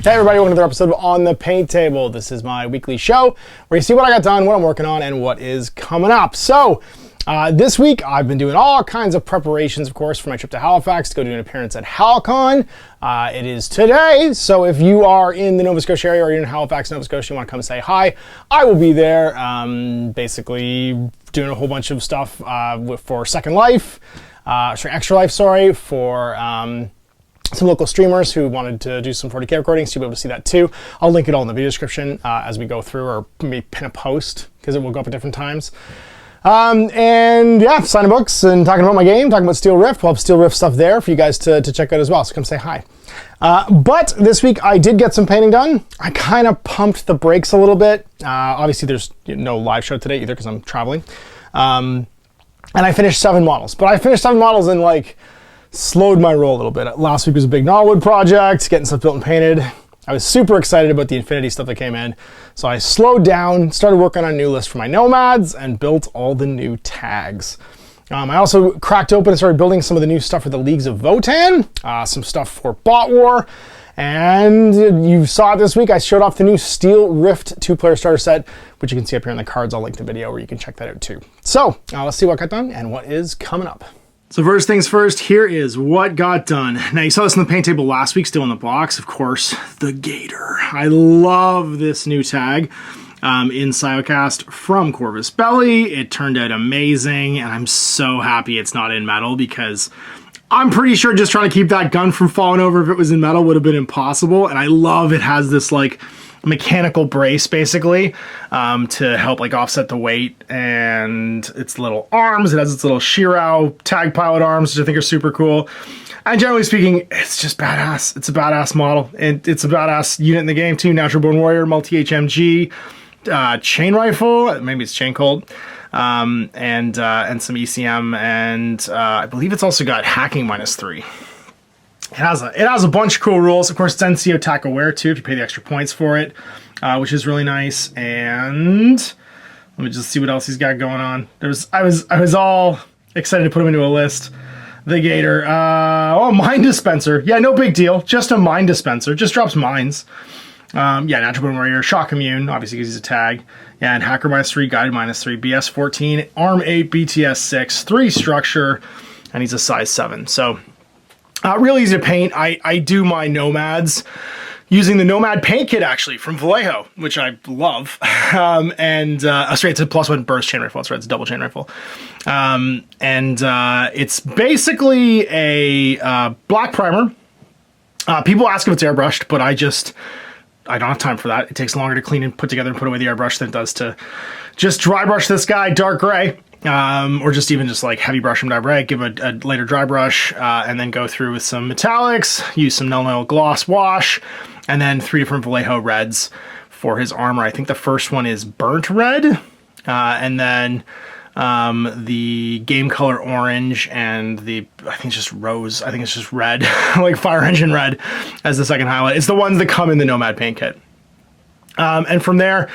Hey everybody, welcome to another episode of On the Paint Table. This is my weekly show where you see what I got done, what I'm working on, and what is coming up. So, this week I've been doing all kinds of preparations, of course, for my trip to Halifax to go do an appearance at HalCon. It is today, so if you are in the Nova Scotia area or you're in Halifax, Nova Scotia, you want to come and say hi, I will be there, basically doing a whole bunch of stuff for Second Life, Extra Life, sorry, for some local streamers who wanted to do some 40K recordings, so you'll be able to see that too. I'll link it all in the video description as we go through, or maybe pin a post, because it will go up at different times. And yeah, signing books and talking about my game, talking about Steel Rift. We'll have Steel Rift stuff there for you guys to check out as well, so come say hi. But this week I did get some painting done. I kind of pumped the brakes a little bit. Obviously there's no live show today either because I'm traveling. And I finished 7 models, but I finished 7 models and like slowed my roll a little bit. Last week was a big Knotwood project, getting stuff built and painted. I was super excited about the Infinity stuff that came in. So I slowed down, started working on a new list for my Nomads, and built all the new tags. I also cracked open and started building some of the new stuff for the Leagues of Votann, some stuff for Bot War, and you saw it this week. I showed off the new Steel Rift 2-player starter set, which you can see up here in the cards. I'll link the video where you can check that out too. So let's see what got done and what is coming up. So first things first, here is what got done. Now you saw this on the paint table last week, still in the box, of course, the Gator. I love this new tag in Siocast from Corvus Belli. It turned out amazing, and I'm so happy it's not in metal because I'm pretty sure just trying to keep that gun from falling over if it was in metal would have been impossible. And I love it has this like mechanical brace basically to help like offset the weight, and its little arms. It has its little Shirao tag pilot arms, which I think are super cool. And generally speaking, it's just badass. It's a badass model, and it's a badass unit in the game too. Natural Born Warrior, multi HMG, chain rifle, maybe it's chain colt, and some ECM, and I believe it's also got hacking -3. It has a bunch of cool rules. Of course, it's NCO attack aware too if you pay the extra points for it, which is really nice. And let me just see what else he's got going on. I was all excited to put him into a list. The Gator. Mine dispenser. Yeah, no big deal. Just a mine dispenser. Just drops mines. Yeah, Natural Born Warrior, shock immune, obviously because he's a tag. Yeah, and hacker -3, guided -3, BS 14, arm 8, BTS 6, 3 structure, and he's a size 7. So really easy to paint. I do my Nomads using the Nomad paint kit actually from Vallejo, which I love. It's a +1 burst chain rifle. That's right, it's a double chain rifle. It's basically a black primer. People ask if it's airbrushed, but I don't have time for that. It takes longer to clean and put together and put away the airbrush than it does to just dry brush this guy dark gray. Or just even just like heavy brush him dark gray, give a later dry brush, and then go through with some metallics, use some Null gloss wash, and then 3 different Vallejo reds for his armor. I think the first one is burnt red, and then the game color orange, and I think it's just rose, I think it's just red, like fire engine red as the second highlight. It's the ones that come in the Nomad paint kit. And from there,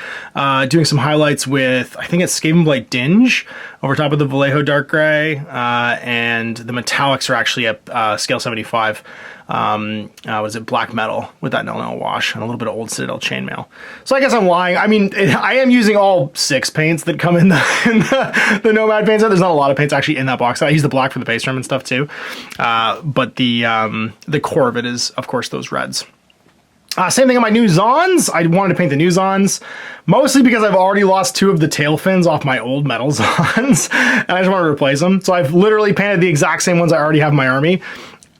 doing some highlights with, I think it's Skaven Blight Dinge over top of the Vallejo Dark Gray, and the metallics are actually at scale 75. Was it black metal with that Null wash and a little bit of old Citadel chainmail. So I guess I'm lying. I mean, I am using all 6 paints that come in the Nomad paint set. There's not a lot of paints actually in that box. I use the black for the base trim and stuff too. But the core of it is, of course, those reds. Same thing on my new Zons. I wanted to paint the new Zons, mostly because I've already lost 2 of the tail fins off my old metal Zons, and I just wanted to replace them. So I've literally painted the exact same ones I already have in my army,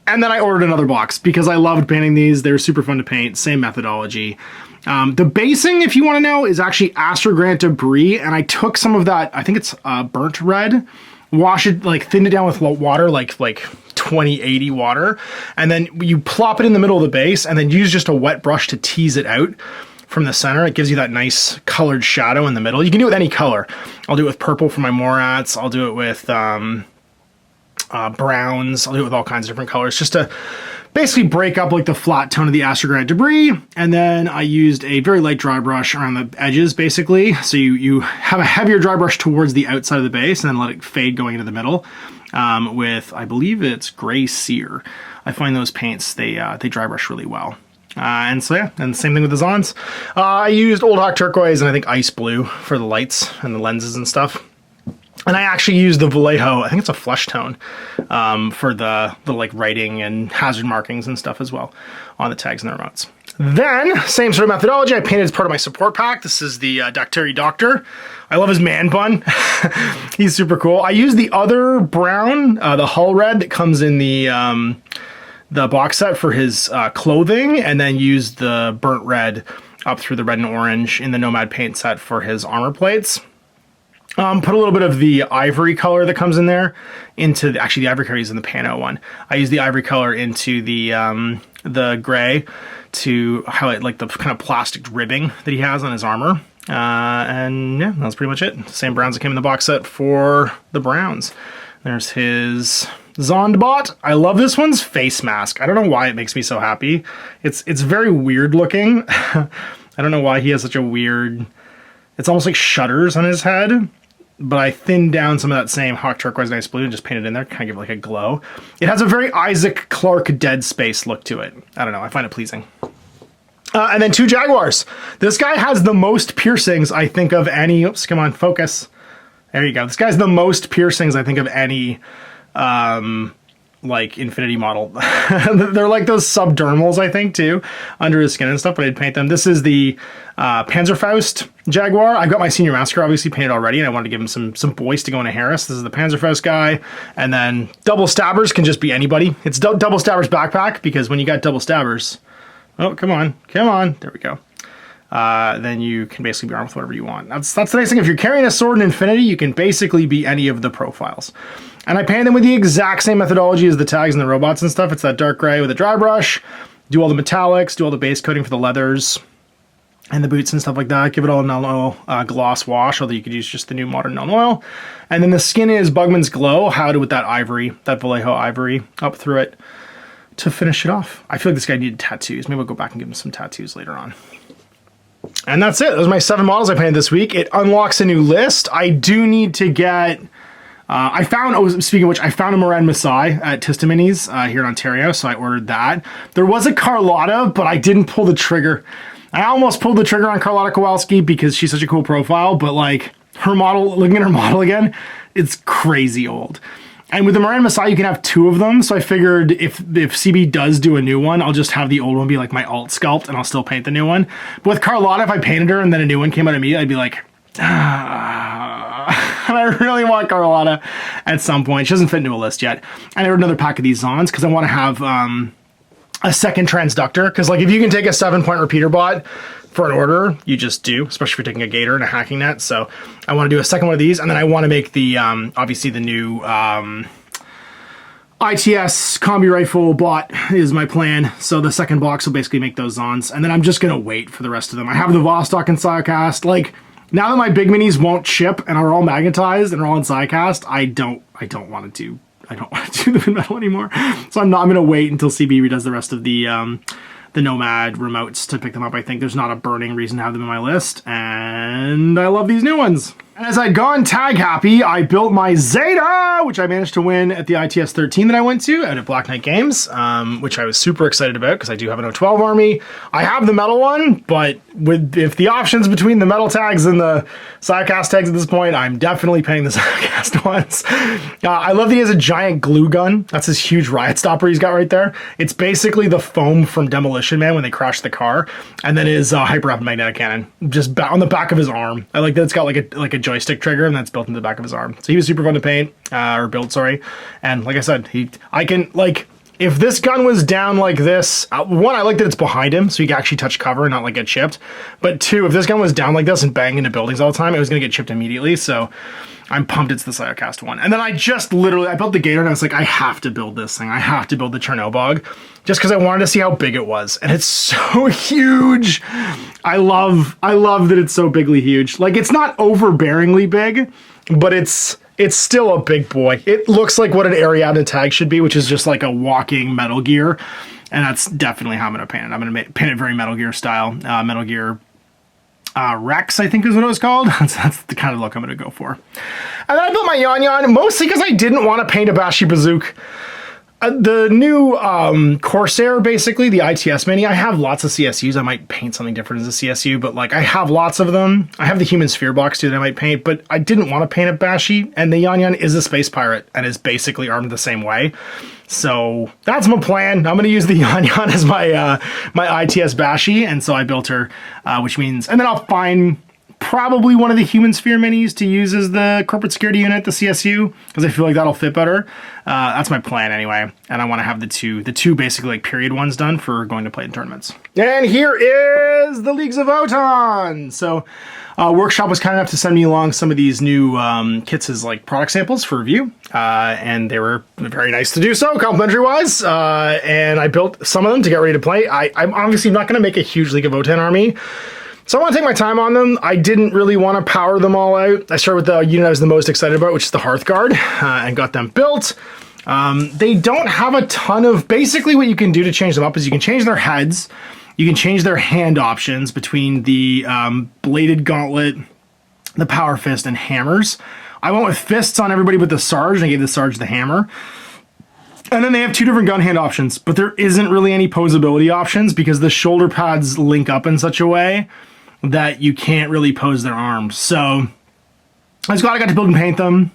and then I ordered another box because I loved painting these. They were super fun to paint, same methodology. The basing, if you want to know, is actually Astrogrant Debris, and I took some of that, I think it's burnt red, wash it, like thinned it down with water, like 2080 water, and then you plop it in the middle of the base and then use just a wet brush to tease it out from the center. It gives you that nice colored shadow in the middle. You can do it with any color. I'll do it with purple for my Morats. I'll do it with browns. I'll do it with all kinds of different colors just to basically break up like the flat tone of the Astrogrant Debris. And then I used a very light dry brush around the edges basically. So you have a heavier dry brush towards the outside of the base and then let it fade going into the middle. With, I believe it's Gray Sear. I find those paints, they dry brush really well. And so yeah, and same thing with the Zons. I used Old Hawk Turquoise and I think Ice Blue for the lights and the lenses and stuff. And I actually used the Vallejo, I think it's a flesh tone, for the like writing and hazard markings and stuff as well on the tags and the remotes. Then, same sort of methodology, I painted as part of my support pack. This is the Dactari Doctor. I love his man bun. He's super cool. I used the other brown, the hull red that comes in the box set for his clothing, and then used the burnt red up through the red and orange in the Nomad paint set for his armor plates. Put a little bit of the ivory color that comes in there into actually the ivory color is in the Pano one. I used the ivory color into the gray to highlight like the kind of plastic ribbing that he has on his armor. And yeah, that's pretty much it. Same browns that came in the box set for the browns. There's his Zondbot. I love this one's face mask. I don't know why it makes me so happy. It's very weird looking. I don't know why he has such a weird, it's almost like shutters on his head. But I thinned down some of that same Hawk Turquoise and Ice Blue and just painted in there, kind of give it like a glow. It has a very Isaac Clarke Dead Space look to it. I don't know, I find it pleasing. And then 2 Jaguars. This guy has the most piercings, I think, of any, oops, come on, focus. There you go. This guy's the most piercings, I think, of any, like, Infinity model. They're like those subdermals, I think, too, under his skin and stuff, but I'd paint them. This is the Panzerfaust Jaguar. I've got my Senior Massacre obviously painted already, and I wanted to give him some voice to go into Harris. This is the Panzerfaust guy. And then Double Stabbers can just be anybody. It's Double Stabbers backpack, because when you got Double Stabbers, oh, come on, there we go. Then you can basically be armed with whatever you want. That's the nice thing. If you're carrying a sword in Infinity, you can basically be any of the profiles. And I painted them with the exact same methodology as the tags and the robots and stuff. It's that dark gray with a dry brush. Do all the metallics, do all the base coating for the leathers and the boots and stuff like that. Give it all a null oil gloss wash, although you could use just the new modern null oil. And then the skin is Bugman's Glow, howled with that ivory, that Vallejo ivory up through it to finish it off. I feel like this guy needed tattoos. Maybe we'll go back and give him some tattoos later on. And that's it. Those are my 7 models I painted this week. It unlocks a new list. I do need to get... I found, speaking of which, I found a Moran Masai at Tista-Minis here in Ontario, so I ordered that. There was a Carlotta, but I didn't pull the trigger. I almost pulled the trigger on Carlotta Kowalski because she's such a cool profile, but like her model, looking at her model again, it's crazy old. And with the Moran Masai, you can have 2 of them, so I figured if CB does do a new one, I'll just have the old one be like my alt sculpt, and I'll still paint the new one. But with Carlotta, if I painted her and then a new one came out immediately, I'd be like, and I really want Carlotta at some point. She doesn't fit into a list yet. And I ordered another pack of these Zons because I want to have a second transductor. Because like if you can take a 7-point repeater bot for an order, you just do, especially if you're taking a gator and a hacking net. So I want to do a second one of these, and then I want to make the obviously the new ITS combi rifle bot is my plan. So the second box will basically make those Zons, and then I'm just gonna wait for the rest of them. I have the Vostok and Siocast. Like now that my big minis won't ship and are all magnetized and are all in Siocast, I don't want to do them in metal anymore. So I'm gonna wait until CB redoes the rest of the Nomad remotes to pick them up. I think there's not a burning reason to have them in my list, and I love these new ones. And as I'd gone tag happy, I built my Zeta, which I managed to win at the ITS 13 that I went to out at Black Knight Games, which I was super excited about because I do have an O12 army. I have the metal one, but if the options between the metal tags and the Siocast tags at this point, I'm definitely paying the Siocast ones. I love that he has a giant glue gun. That's his huge riot stopper he's got right there. It's basically the foam from Demolition Man when they crashed the car, and then his hyper rapid magnetic cannon just on the back of his arm. I like that it's got like a joystick trigger, and that's built into the back of his arm. So he was super fun to paint, or build, sorry. And like I said, I can, like, if this gun was down like this, one, I like that it's behind him, so he can actually touch cover and not like get chipped. But 2, if this gun was down like this and banging into buildings all the time, it was gonna get chipped immediately. So I'm pumped it's the Siocast one. And then I just literally, I built the Gator and I was like, I have to build this thing. I have to build the Chernobog just because I wanted to see how big it was. And it's so huge. I love that it's so bigly huge. Like, it's not overbearingly big, but it's still a big boy. It looks like what an Ariadne tag should be, which is just like a walking Metal Gear. And that's definitely how I'm going to paint it. I'm going to paint it very Metal Gear style. Metal Gear Rex, I think is what it was called. That's the kind of look I'm going to go for. And then I built my Yon Yon, mostly because I didn't want to paint a Bashi Bazook. The new Corsair, basically, the ITS mini, I have lots of CSUs. I might paint something different as a CSU, but like I have lots of them. I have the Human Sphere box too that I might paint, but I didn't want to paint a Bashi, and the Yan Yan is a space pirate and is basically armed the same way. So that's my plan. I'm going to use the Yan Yan as my my ITS Bashi, and so I built her, which means, and then I'll find probably one of the Human Sphere minis to use as the corporate security unit, the CSU, because I feel like that'll fit better. That's my plan anyway, and I want to have the two basically like period ones done for going to play in tournaments. And here is the Leagues of Votann. So Workshop was kind enough to send me along some of these new kits as like product samples for review, and they were very nice to do so, complimentary wise, and I built some of them to get ready to play. I'm obviously not going to make a huge League of Votann army, so I want to take my time on them. I didn't really want to power them all out. I started with the unit I was the most excited about, which is the Hearthguard, and got them built. They don't have a ton of... Basically what you can do to change them up is you can change their heads, you can change their hand options between the Bladed Gauntlet, the Power Fist, and hammers. I went with fists on everybody but the Sarge, and I gave the Sarge the hammer. And then they have two different gun hand options, but there isn't really any posability options because the shoulder pads link up in such a way that you can't really pose their arms. So I was glad I got to build and paint them.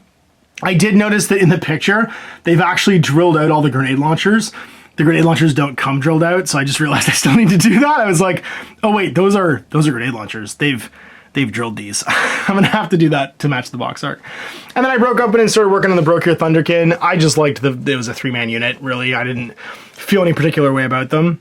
I did notice that in the picture, they've actually drilled out all the grenade launchers. The grenade launchers don't come drilled out, so I just realized I still need to do that. I was like, oh wait, those are grenade launchers. They've drilled these. I'm gonna have to do that to match the box art. And then I broke up and started working on the Brokir Thunderkin. I just liked it was a 3-man unit, really. I didn't feel any particular way about them.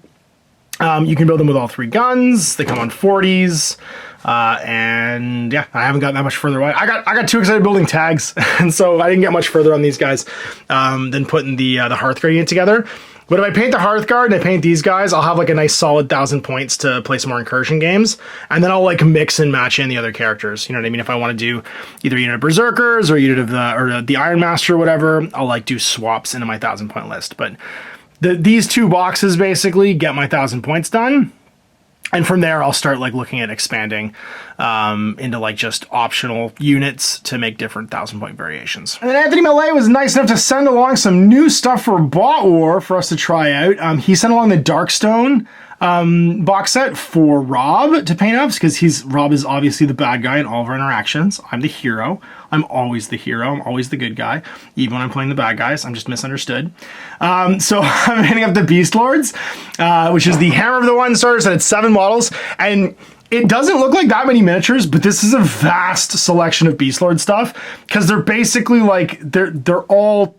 You can build them with all 3 guns. They come on 40s. And yeah, I haven't gotten that much further away. I got too excited building tags, and so I didn't get much further on these guys than putting the Hearthguard unit together. But if I paint the Hearthguard and I paint these guys, I'll have like a nice solid 1,000 points to play some more incursion games, and then I'll like mix and match in the other characters. You know what I mean? If I want to do either a unit of Berserkers or a unit of the Iron Master or whatever, I'll like do swaps into my 1,000 point list. But these 2 boxes basically get my 1,000 points done. And from there, I'll start like looking at expanding into like just optional units to make different 1,000-point variations. And then Anthony Mallet was nice enough to send along some new stuff for Bot War for us to try out. He sent along the Darkstone box set for Rob to paint up, because Rob is obviously the bad guy in all of our interactions. I'm the hero. I'm always the hero. I'm always the good guy. Even when I'm playing the bad guys, I'm just misunderstood. So I'm hitting up the Beast Lords, which is the Hammer of the One Starters, and it's 7 models. And it doesn't look like that many miniatures, but this is a vast selection of Beast Lord stuff, because they're basically like, they're all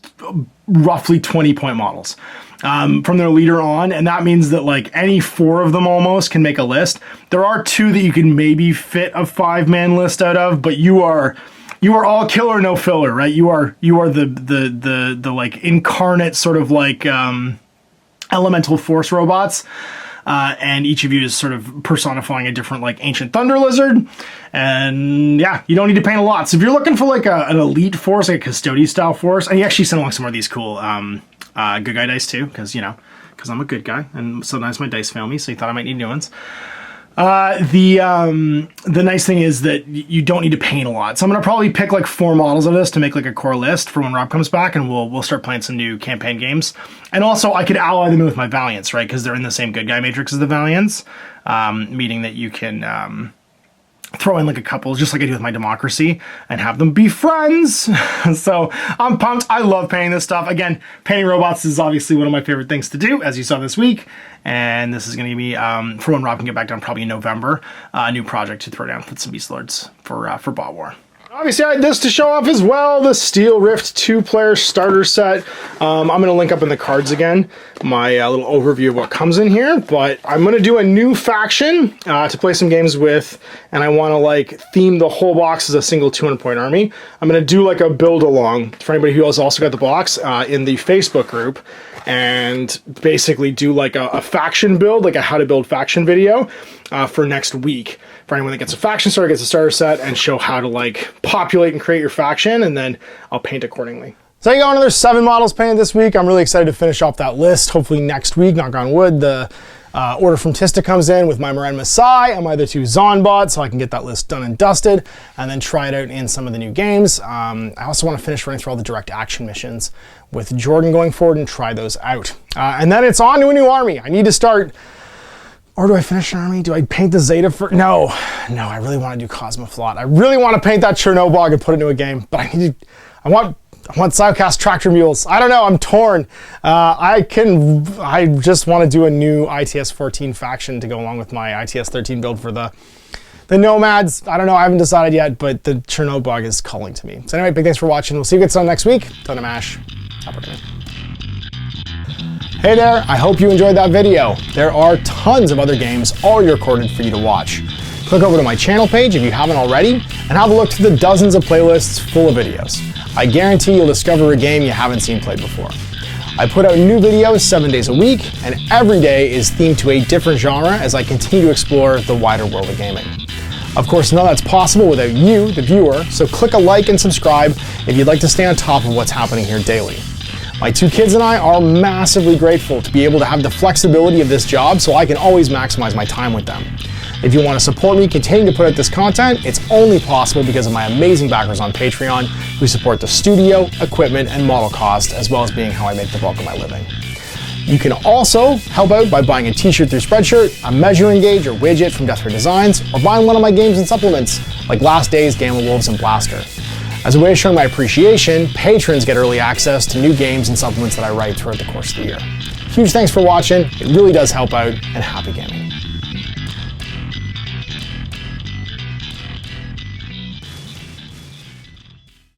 roughly 20-point models. From their leader on, and that means that like any 4 of them almost can make a list. There are 2 that you can maybe fit a 5-man list out of, but you are all killer, no filler, right? You are the like incarnate sort of like elemental force robots, and each of you is sort of personifying a different like ancient thunder lizard. And yeah, you don't need to paint a lot. So if you're looking for like an elite force, like a custodian style force, and he actually sent along some more of these cool good guy dice too, because I'm a good guy, and sometimes my dice fail me, so you thought I might need new ones. The nice thing is that you don't need to paint a lot, so I'm gonna probably pick like 4 models of this to make like a core list for when Rob comes back, and we'll start playing some new campaign games. And also I could ally them with my Valiants, right, because they're in the same good guy matrix as the Valiants, meaning that you can throw in like a couple, just like I do with my Democracy, and have them be friends. So I'm pumped. I love painting this stuff. Again, painting robots is obviously one of my favorite things to do, as you saw this week. And this is going to be, for when Rob can get back down, probably in November, a new project to throw down with some Beast Lords for Bot War. Obviously, I had this to show off as well, the Steel Rift 2-player starter set. I'm going to link up in the cards again my little overview of what comes in here, but I'm going to do a new faction to play some games with, and I want to like theme the whole box as a single 200-point army. I'm going to do like a build-along for anybody who has also got the box in the Facebook group, and basically do like a faction build, like a how to build faction video for next week. For anyone that gets a faction starter, gets a starter set, and show how to like populate and create your faction, and then I'll paint accordingly. So I got another 7 models painted this week. I'm really excited to finish off that list. Hopefully next week, knock on wood, the order from Tista comes in with my Moran Masai and my other 2 Zonbots, so I can get that list done and dusted and then try it out in some of the new games. I also want to finish running through all the direct action missions with Jordan going forward and try those out. And then it's on to a new army. I need to start, or do I finish an army? Do I paint the Zeta for? No, I really want to do Cosmoflot. I really want to paint that Chernobog and put it into a game, but I want Psyocast tractor mules. I don't know, I'm torn. I just want to do a new ITS 14 faction to go along with my ITS 13 build for the Nomads. I don't know, I haven't decided yet, but the Chernobog is calling to me. So anyway, big thanks for watching. We'll see you guys next week. Ton of mash. Hey there, I hope you enjoyed that video. There are tons of other games already recorded for you to watch. Click over to my channel page if you haven't already, and have a look through the dozens of playlists full of videos. I guarantee you'll discover a game you haven't seen played before. I put out new videos 7 days a week, and every day is themed to a different genre as I continue to explore the wider world of gaming. Of course, none of that's possible without you, the viewer, so click a like and subscribe if you'd like to stay on top of what's happening here daily. My 2 kids and I are massively grateful to be able to have the flexibility of this job so I can always maximize my time with them. If you want to support me continue to put out this content, it's only possible because of my amazing backers on Patreon who support the studio, equipment, and model cost, as well as being how I make the bulk of my living. You can also help out by buying a t-shirt through Spreadshirt, a measuring gauge or widget from Death Ray Designs, or buying one of my games and supplements like Last Days, Gamma Wolves, and Blaster. As a way of showing my appreciation, patrons get early access to new games and supplements that I write throughout the course of the year. Huge thanks for watching, it really does help out, and happy gaming.